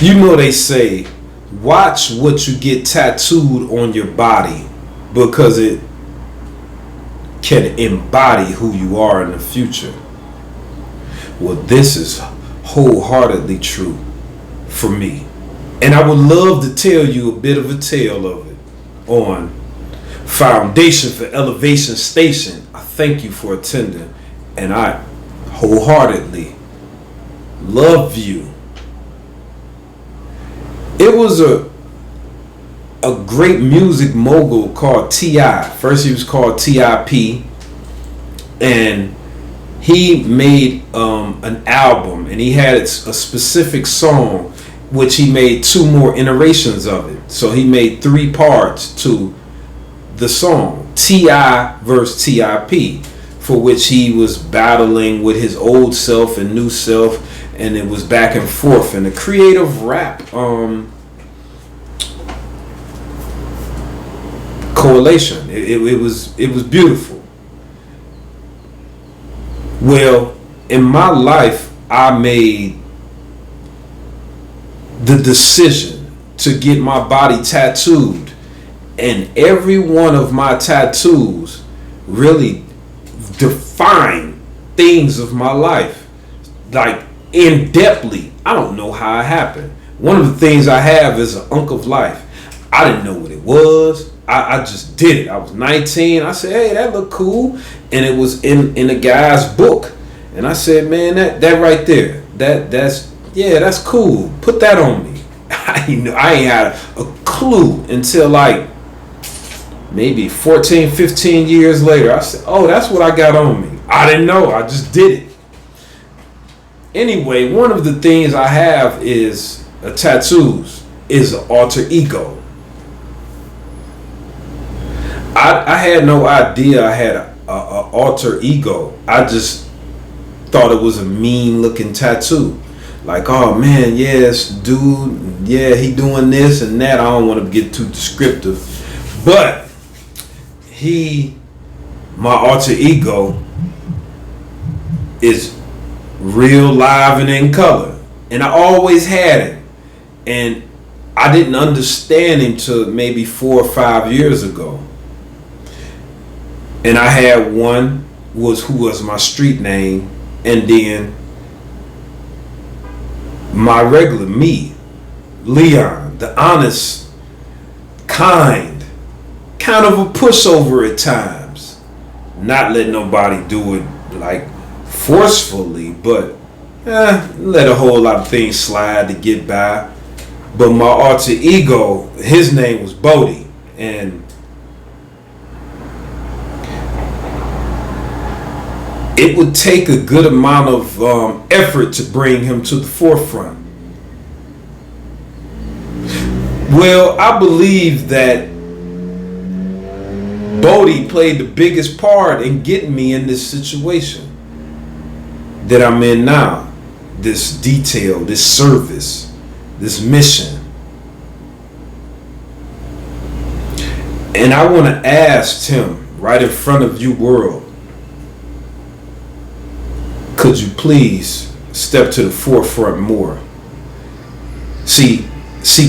You know they say, watch what you get tattooed on your body because it can embody who you are in the future. Well, this is wholeheartedly true for me. And I would love to tell you a bit of a tale of it on Foundation for Elevation Station. I thank you for attending, and I wholeheartedly love you. It was a great music mogul called T.I. First he was called T.I.P. and he made an album, and he had a specific song which he made 2 more iterations of it. So he made 3 parts to the song, T.I. versus T.I.P., for which he was battling with his old self and new self, and it was back and forth. And the creative rap correlation, it was beautiful. Well, in my life, I made the decision to get my body tattooed, and every one of my tattoos really define things of my life, like in depthly. I don't know how it happened. One of the things I have is an Unk of Life. I didn't know what it was. I just did it. I was 19. I said, hey, that look cool. And it was in a guy's book. And I said, man, that right there, that's cool. Put that on me. I ain't had a clue until like maybe 14, 15 years later. I said, oh, that's what I got on me. I didn't know. I just did it. Anyway, one of the things I have is tattoos is an alter ego. I had no idea I had a alter ego. I just thought it was a mean looking tattoo. Like, oh man, yes, dude, yeah, he doing this and that. I don't want to get too descriptive. But my alter ego is real, live, and in color. And I always had it. And I didn't understand him till maybe 4 or 5 years ago. And I had one who was my street name, and then my regular me, Leon, the honest, kind of a pushover at times. Not let nobody do it like forcefully, but let a whole lot of things slide to get by. But my alter ego, his name was Bodie, and it would take a good amount of effort to bring him to the forefront. Well, I believe that Bodie played the biggest part in getting me in this situation that I'm in now. This detail, this service, this mission. And I want to ask him right in front of you, world, could you please step to the forefront more? See,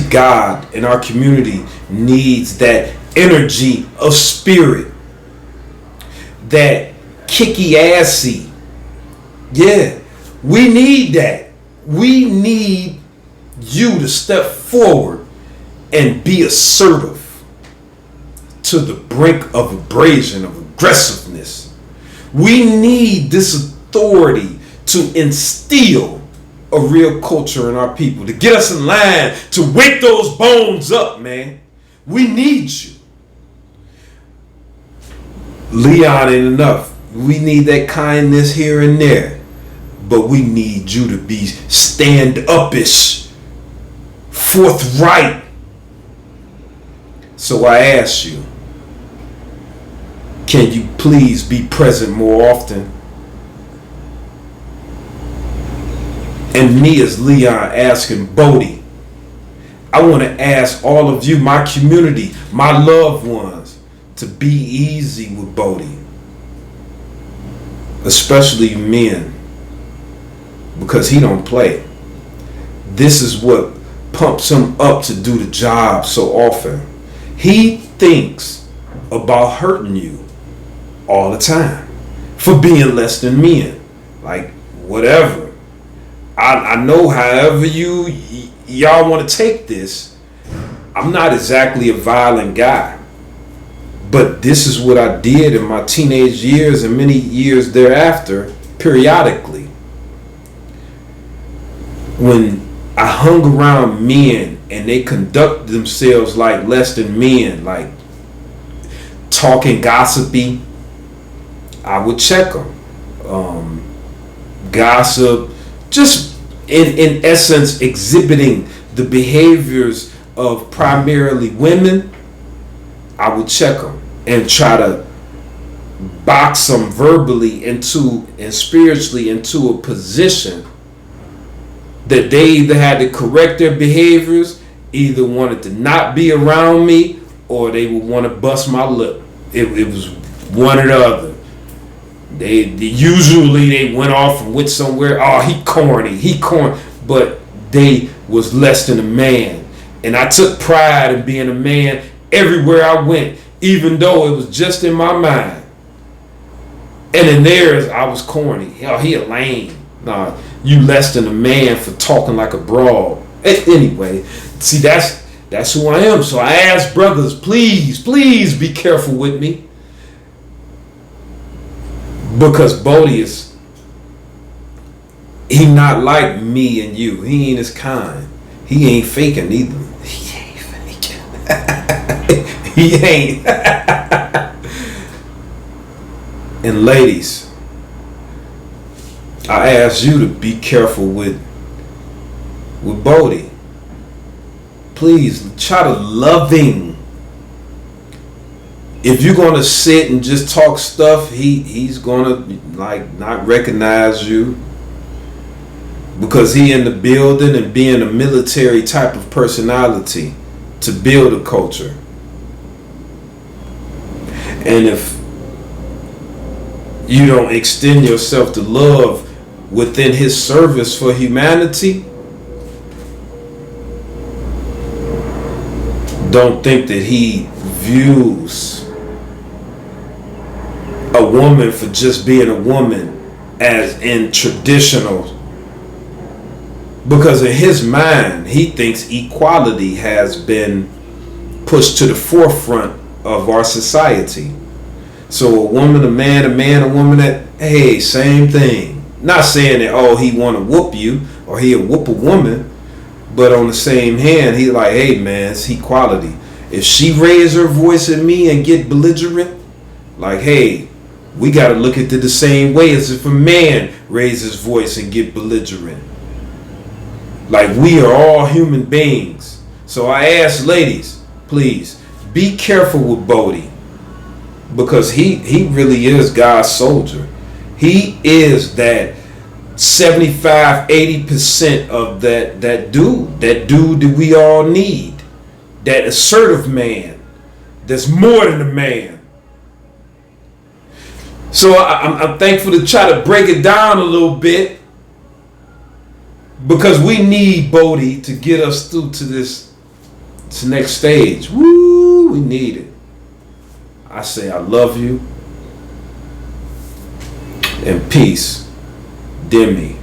God in our community needs that energy of spirit, that kicky assy. Yeah, we need that. We need you to step forward and be assertive to the brink of abrasion, of aggressiveness. We need this authority to instill a real culture in our people, to get us in line, to wake those bones up, man. We need you. Leon ain't enough. We need that kindness here and there, but we need you to be stand-upish, forthright. So I ask you, can you please be present more often? And me as Leon asking Bodie, I want to ask all of you, my community, my loved ones, to be easy with Bodie. Especially men, because he don't play. This is what pumps him up to do the job so often. He thinks about hurting you all the time for being less than men. Like, whatever. I know however y'all want to take this, I'm not exactly a violent guy. But this is what I did in my teenage years and many years thereafter, periodically. When I hung around men and they conduct themselves like less than men, like talking gossipy, I would check them. Gossip, just in essence exhibiting the behaviors of primarily women, I would check them and try to box them verbally into and spiritually into a position that they either had to correct their behaviors, either wanted to not be around me, or they would want to bust my lip. It was one or the other. They usually they went off and went somewhere. Oh, he corny, but they was less than a man, and I took pride in being a man everywhere I went, even though it was just in my mind. And in theirs, I was corny. Hell, he a lame. Nah, you less than a man for talking like a broad. Anyway, see, that's who I am. So I ask brothers, please be careful with me. Because Bodie he not like me and you. He ain't his kind. He ain't faking either. He ain't faking. He ain't. And ladies, I ask you to be careful with Bodie. Please try to love him. If you're gonna sit and just talk stuff, he's gonna like not recognize you because he in the building and being a military type of personality to build a culture. And if you don't extend yourself to love within his service for humanity, don't think that he views a woman for just being a woman as in traditional, because in his mind he thinks equality has been pushed to the forefront of our society. So a woman, a man, a woman, that, hey, same thing. Not saying that, oh, he want to whoop you or he'll whoop a woman, but on the same hand, he like, hey man, it's equality. If she raise her voice at me and get belligerent, like, hey, we got to look at it the same way as if a man raises his voice and get belligerent. Like, we are all human beings. So I ask ladies, please be careful with Bodie, because he really is God's soldier. He is that 75-80% of that dude that we all need, that assertive man that's more than a man. So I'm thankful to try to break it down a little bit, because we need Bodie to get us through to this next stage. Woo, we need it. I say I love you and peace. Demi.